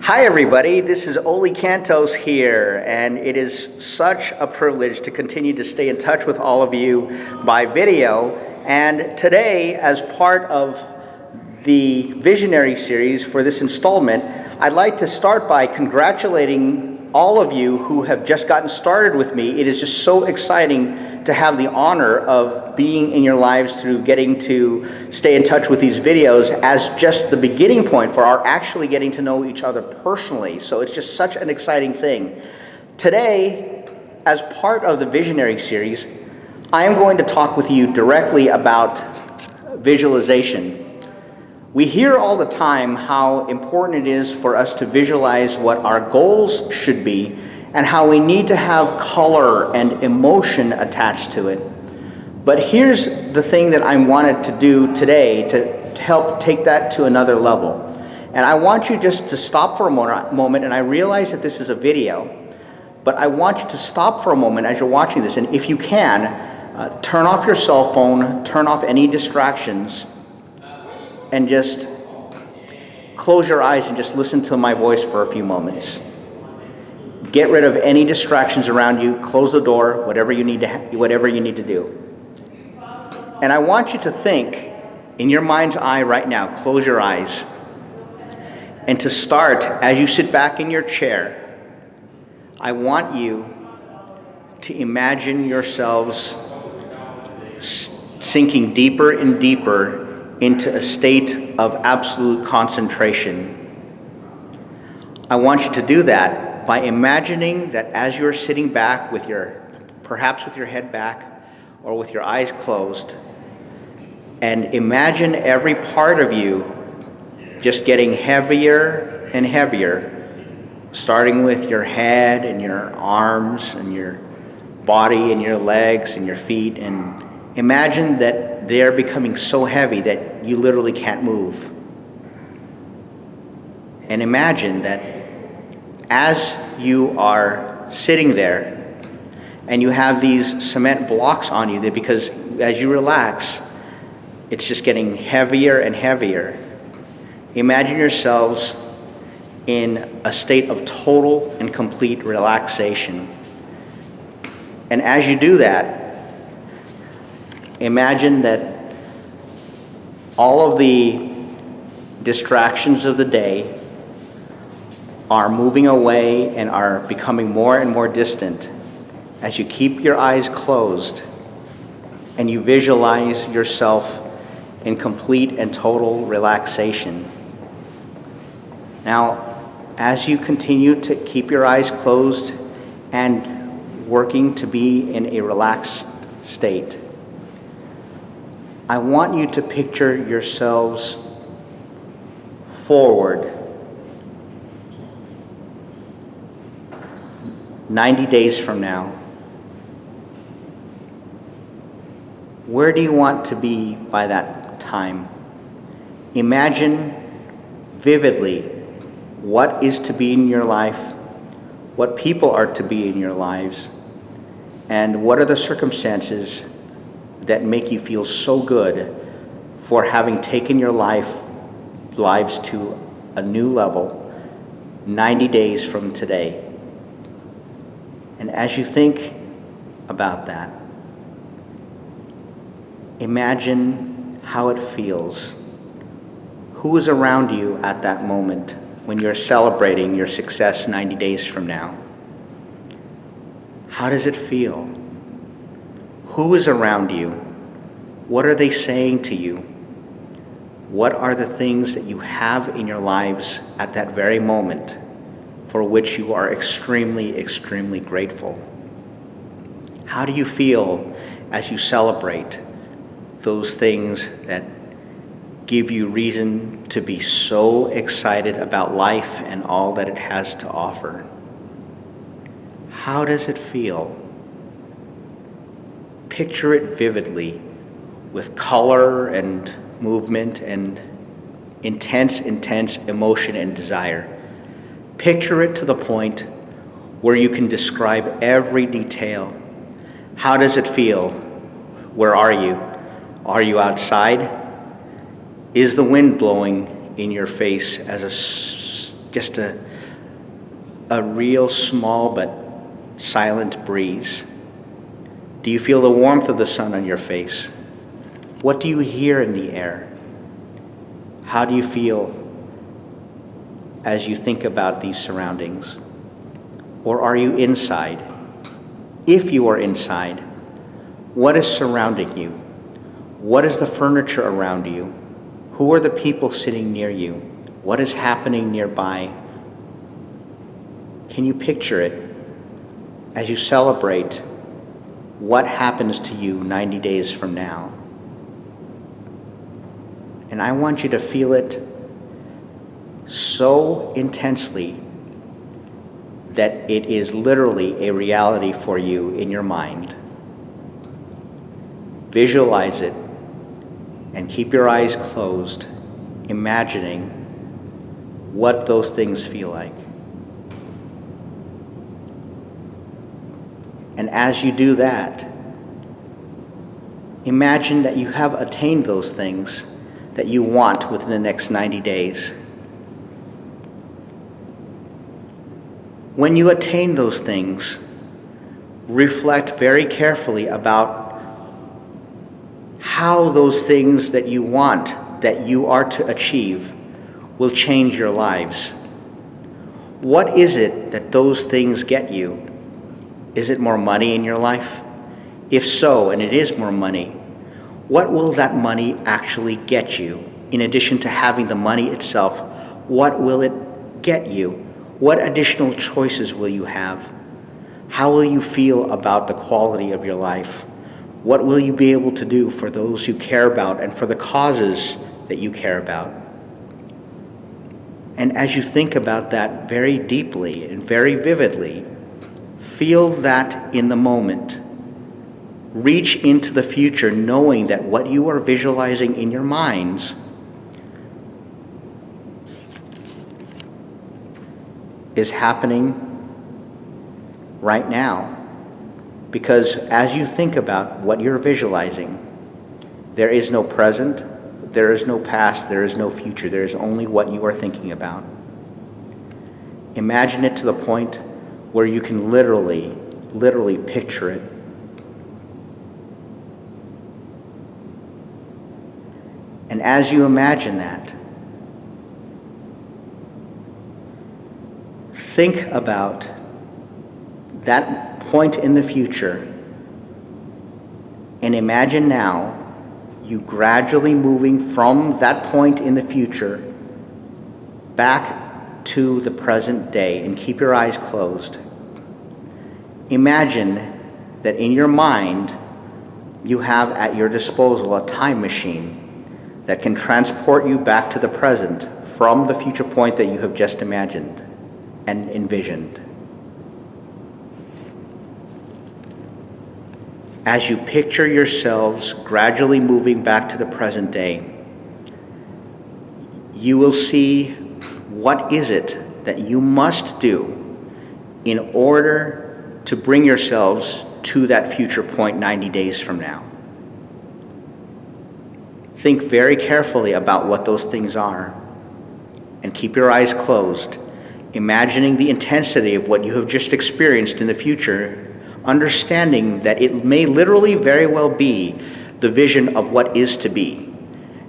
Hi everybody, this is Ollie Cantos here, and it is such a privilege to continue to stay in touch with all of you by video. And today, as part of the Visionary series for this installment, I'd like to start by congratulating all of you who have just gotten started with me. It is just so exciting to have the honor of being in your lives through getting to stay in touch with these videos as just the beginning point for our actually getting to know each other personally. So it's just such an exciting thing. Today, as part of the Visionary series, I am going to talk with you directly about visualization. We hear all the time how important it is for us to visualize what our goals should be and how we need to have color and emotion attached to it. But here's the thing that I wanted to do today to help take that to another level. And I want you just to stop for a moment, and I realize that this is a video, but I want you to stop for a moment as you're watching this, and if you can, turn off your cell phone, turn off any distractions, and just close your eyes and just listen to my voice for a few moments. Get rid of any distractions around you, close the door, whatever you need to do. And I want you to think in your mind's eye right now, close your eyes, and to start, as you sit back in your chair, I want you to imagine yourselves sinking deeper and deeper into a state of absolute concentration. I want you to do that by imagining that as you're sitting back perhaps with your head back or with your eyes closed, and imagine every part of you just getting heavier and heavier, starting with your head and your arms and your body and your legs and your feet, and imagine that they're becoming so heavy that you literally can't move. And imagine that as you are sitting there and you have these cement blocks on you, because as you relax, it's just getting heavier and heavier. Imagine yourselves in a state of total and complete relaxation. And as you do that, imagine that all of the distractions of the day are moving away and are becoming more and more distant as you keep your eyes closed and you visualize yourself in complete and total relaxation. Now, as you continue to keep your eyes closed and working to be in a relaxed state, I want you to picture yourselves forward 90 days from now. Where do you want to be by that time? Imagine vividly what is to be in your life, what people are to be in your lives, and what are the circumstances that make you feel so good for having taken your lives to a new level 90 days from today. And as you think about that, imagine how it feels. Who is around you at that moment when you're celebrating your success 90 days from now? How does it feel? Who is around you? What are they saying to you? What are the things that you have in your lives at that very moment for which you are extremely, extremely grateful? How do you feel as you celebrate those things that give you reason to be so excited about life and all that it has to offer? How does it feel? Picture it vividly with color and movement and intense emotion and desire. Picture it to the point where you can describe every detail. How does it feel? Where are you? Are you outside? Is the wind blowing in your face as just a a real small but silent breeze? Do you feel the warmth of the sun on your face? What do you hear in the air? How do you feel as you think about these surroundings? Or are you inside? If you are inside, what is surrounding you? What is the furniture around you? Who are the people sitting near you? What is happening nearby? Can you picture it as you celebrate what happens to you 90 days from now? And I want you to feel it so intensely that it is literally a reality for you in your mind. Visualize it and keep your eyes closed, imagining what those things feel like. And as you do that, imagine that you have attained those things that you want within the next 90 days. When you attain those things, reflect very carefully about how those things that you want, that you are to achieve, will change your lives. What is it that those things get you? Is it more money in your life? If so, and it is more money, what will that money actually get you? In addition to having the money itself, what will it get you? What additional choices will you have? How will you feel about the quality of your life? What will you be able to do for those you care about and for the causes that you care about? And as you think about that very deeply and very vividly, feel that in the moment. Reach into the future knowing that what you are visualizing in your minds is happening right now. Because as you think about what you're visualizing, there is no present, there is no past, there is no future. There is only what you are thinking about. Imagine it to the point where you can literally picture it. And as you imagine that, think about that point in the future and imagine now you gradually moving from that point in the future back to the present day, and keep your eyes closed. Imagine that in your mind you have at your disposal a time machine that can transport you back to the present from the future point that you have just imagined and envisioned. As you picture yourselves gradually moving back to the present day, you will see what is it that you must do in order to bring yourselves to that future point 90 days from now. Think very carefully about what those things are and keep your eyes closed, imagining the intensity of what you have just experienced in the future, understanding that it may literally very well be the vision of what is to be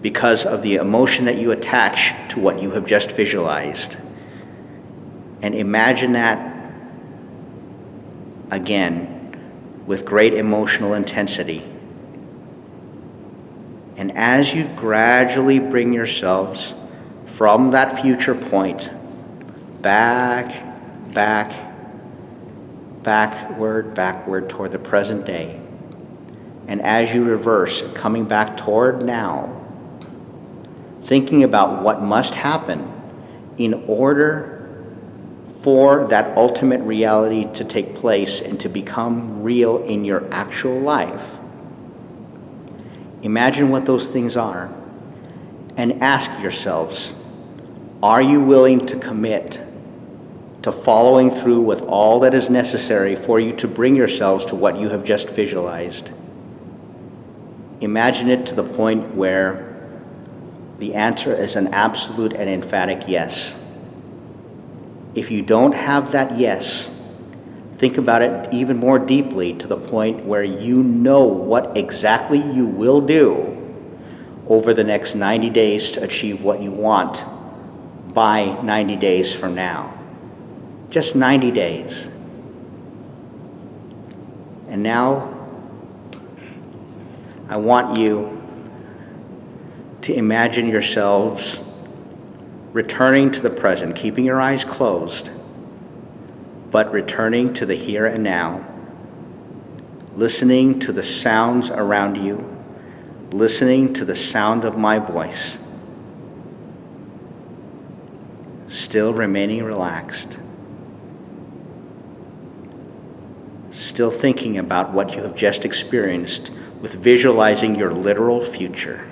because of the emotion that you attach to what you have just visualized. And imagine that again with great emotional intensity. And as you gradually bring yourselves from that future point backward toward the present day, and as you reverse, coming back toward now, thinking about what must happen in order for that ultimate reality to take place and to become real in your actual life. Imagine what those things are and ask yourselves, are you willing to commit to following through with all that is necessary for you to bring yourselves to what you have just visualized? Imagine it to the point where the answer is an absolute and emphatic yes. If you don't have that yes, think about it even more deeply to the point where you know what exactly you will do over the next 90 days to achieve what you want by 90 days from now. Just 90 days. And now, I want you to imagine yourselves returning to the present, keeping your eyes closed, but returning to the here and now, listening to the sounds around you, listening to the sound of my voice, still remaining relaxed, still thinking about what you have just experienced with visualizing your literal future.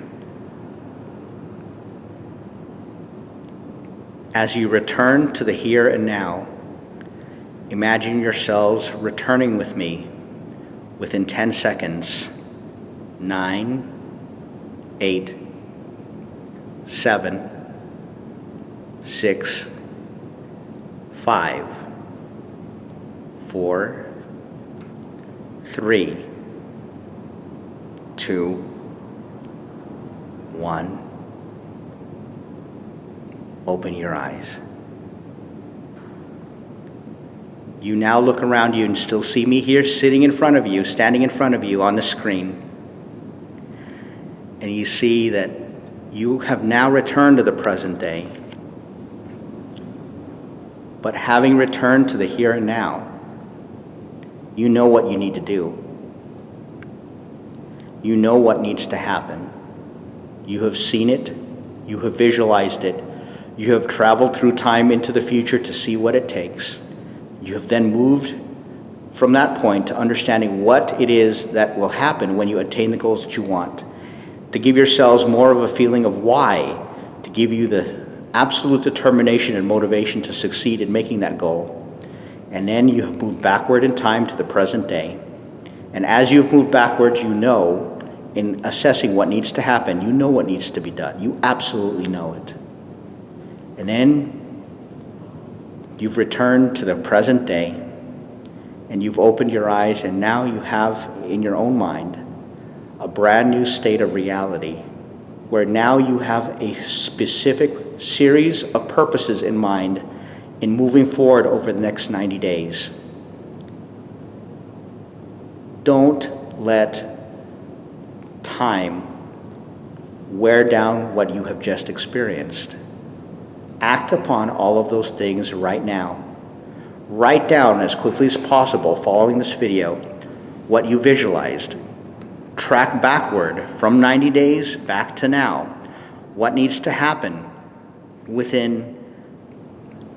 As you return to the here and now, imagine yourselves returning with me within 10 seconds. 9, 8, 7, 6, 5, 4, 3, 2, 1. Open your eyes. You now look around you and still see me here sitting in front of you, standing in front of you on the screen. And you see that you have now returned to the present day. But having returned to the here and now, you know what you need to do. You know what needs to happen. You have seen it. You have visualized it. You have traveled through time into the future to see what it takes. You have then moved from that point to understanding what it is that will happen when you attain the goals that you want. To give yourselves more of a feeling of why, to give you the absolute determination and motivation to succeed in making that goal. And then you have moved backward in time to the present day. And as you've moved backwards, you know, in assessing what needs to happen, you know what needs to be done. You absolutely know it. And then you've returned to the present day, and you've opened your eyes, and now you have in your own mind a brand new state of reality, where now you have a specific series of purposes in mind in moving forward over the next 90 days. Don't let time wear down what you have just experienced. Act upon all of those things right now. Write down as quickly as possible following this video what you visualized. Track backward from 90 days back to now. What needs to happen within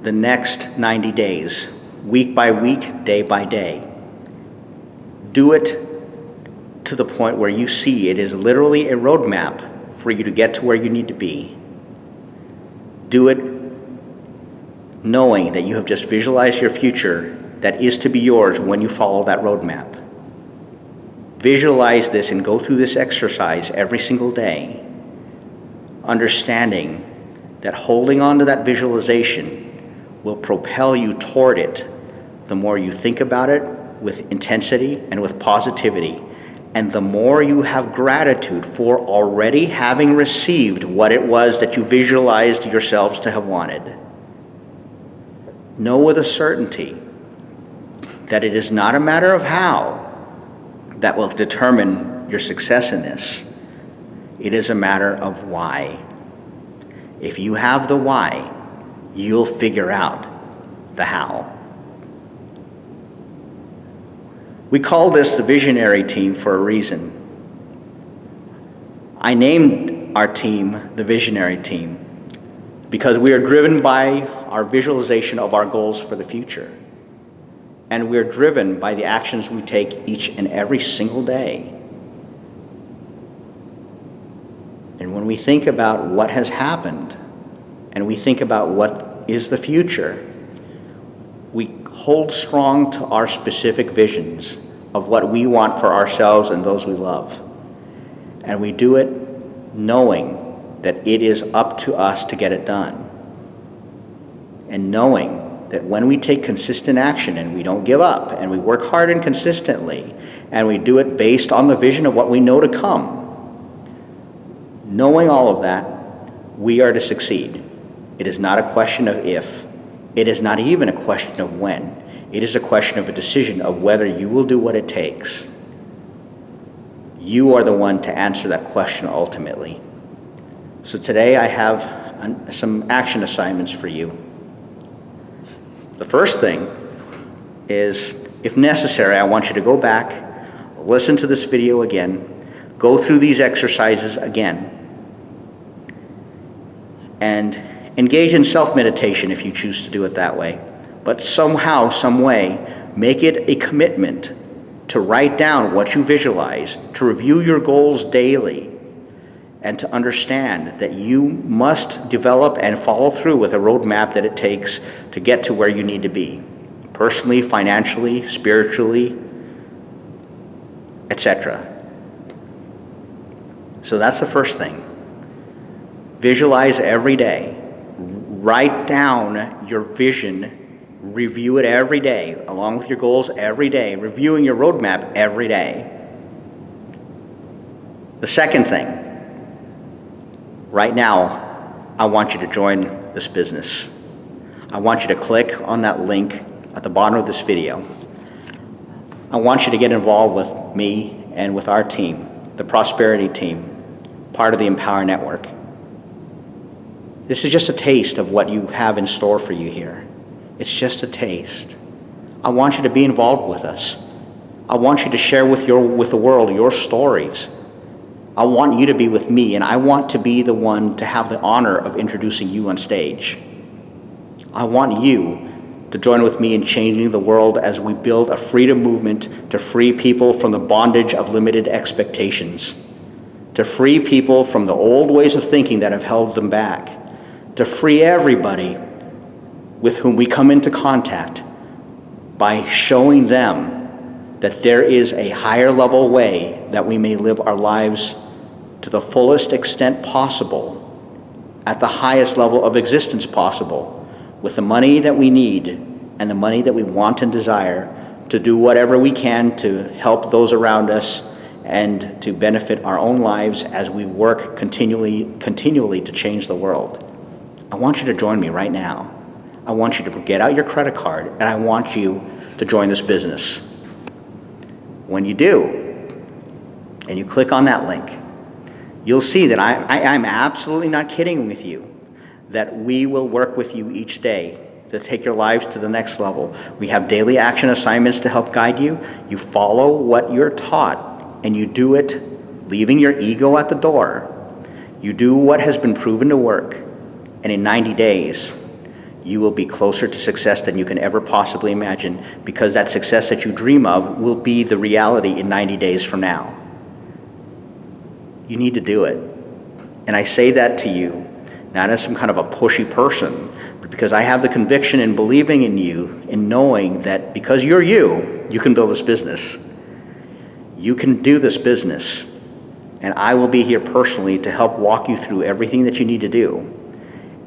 the next 90 days, week by week, day by day. Do it to the point where you see it is literally a roadmap for you to get to where you need to be. Do it knowing that you have just visualized your future that is to be yours when you follow that roadmap. Visualize this and go through this exercise every single day, understanding that holding on to that visualization will propel you toward it the more you think about it with intensity and with positivity, and the more you have gratitude for already having received what it was that you visualized yourselves to have wanted. Know with a certainty that it is not a matter of how that will determine your success in this. It is a matter of why. If you have the why, you'll figure out the how. We call this the visionary team for a reason. I named our team the visionary team because we are driven by our visualization of our goals for the future. And we're driven by the actions we take each and every single day. And when we think about what has happened, and we think about what is the future, we hold strong to our specific visions of what we want for ourselves and those we love. And we do it knowing that it is up to us to get it done. And knowing that when we take consistent action and we don't give up and we work hard and consistently and we do it based on the vision of what we know to come, knowing all of that, we are to succeed. It is not a question of if. It is not even a question of when. It is a question of a decision of whether you will do what it takes. You are the one to answer that question ultimately. So today I have some action assignments for you. The first thing is, if necessary, I want you to go back, listen to this video again, go through these exercises again, and engage in self-meditation if you choose to do it that way. But somehow, some way, make it a commitment to write down what you visualize, to review your goals daily, and to understand that you must develop and follow through with a roadmap that it takes to get to where you need to be, personally, financially, spiritually, etc. So that's the first thing. Visualize every day. Write down your vision. Review it every day, along with your goals every day, reviewing your roadmap every day. The second thing, right now, I want you to join this business. I want you to click on that link at the bottom of this video. I want you to get involved with me and with our team, the Prosperity team, part of the Empower Network. This is just a taste of what you have in store for you here. It's just a taste. I want you to be involved with us. I want you to share with the world your stories. I want you to be with me, and I want to be the one to have the honor of introducing you on stage. I want you to join with me in changing the world as we build a freedom movement to free people from the bondage of limited expectations, to free people from the old ways of thinking that have held them back, to free everybody with whom we come into contact by showing them that there is a higher level way that we may live our lives to the fullest extent possible, at the highest level of existence possible, with the money that we need and the money that we want and desire to do whatever we can to help those around us and to benefit our own lives as we work continually to change the world. I want you to join me right now. I want you to get out your credit card, and I want you to join this business. When you do, and you click on that link, you'll see that I'm absolutely not kidding with you, that we will work with you each day to take your lives to the next level. We have daily action assignments to help guide you. You follow what you're taught, and you do it leaving your ego at the door. You do what has been proven to work, and in 90 days, you will be closer to success than you can ever possibly imagine, because that success that you dream of will be the reality in 90 days from now. You need to do it. And I say that to you, not as some kind of a pushy person, but because I have the conviction in believing in you, in knowing that because you're you can build this business. You can do this business. And I will be here personally to help walk you through everything that you need to do.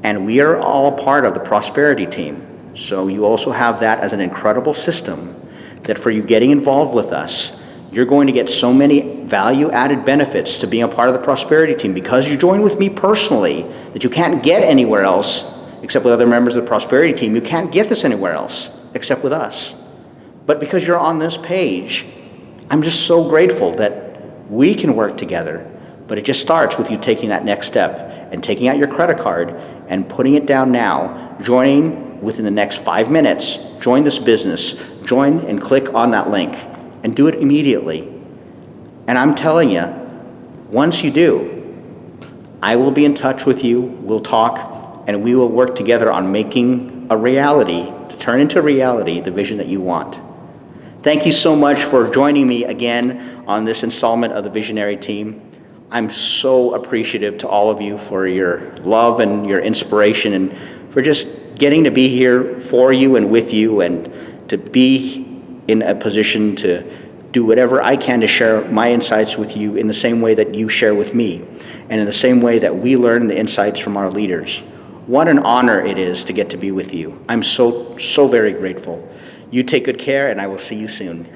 And we are all a part of the Prosperity team. So you also have that as an incredible system that for you getting involved with us, you're going to get so many value-added benefits to being a part of the Prosperity team because you join with me personally that you can't get anywhere else except with other members of the Prosperity team. You can't get this anywhere else except with us. But because you're on this page, I'm just so grateful that we can work together. But it just starts with you taking that next step and taking out your credit card and putting it down now, joining within the next 5 minutes, join this business, join and click on that link, and do it immediately. And I'm telling you, once you do, I will be in touch with you, we'll talk, and we will work together on making a reality, to turn into reality, the vision that you want. Thank you so much for joining me again on this installment of the Visionary Team. I'm so appreciative to all of you for your love and your inspiration and for just getting to be here for you and with you and to be in a position to do whatever I can to share my insights with you in the same way that you share with me and in the same way that we learn the insights from our leaders. What an honor it is to get to be with you. I'm so very grateful. You take good care, and I will see you soon.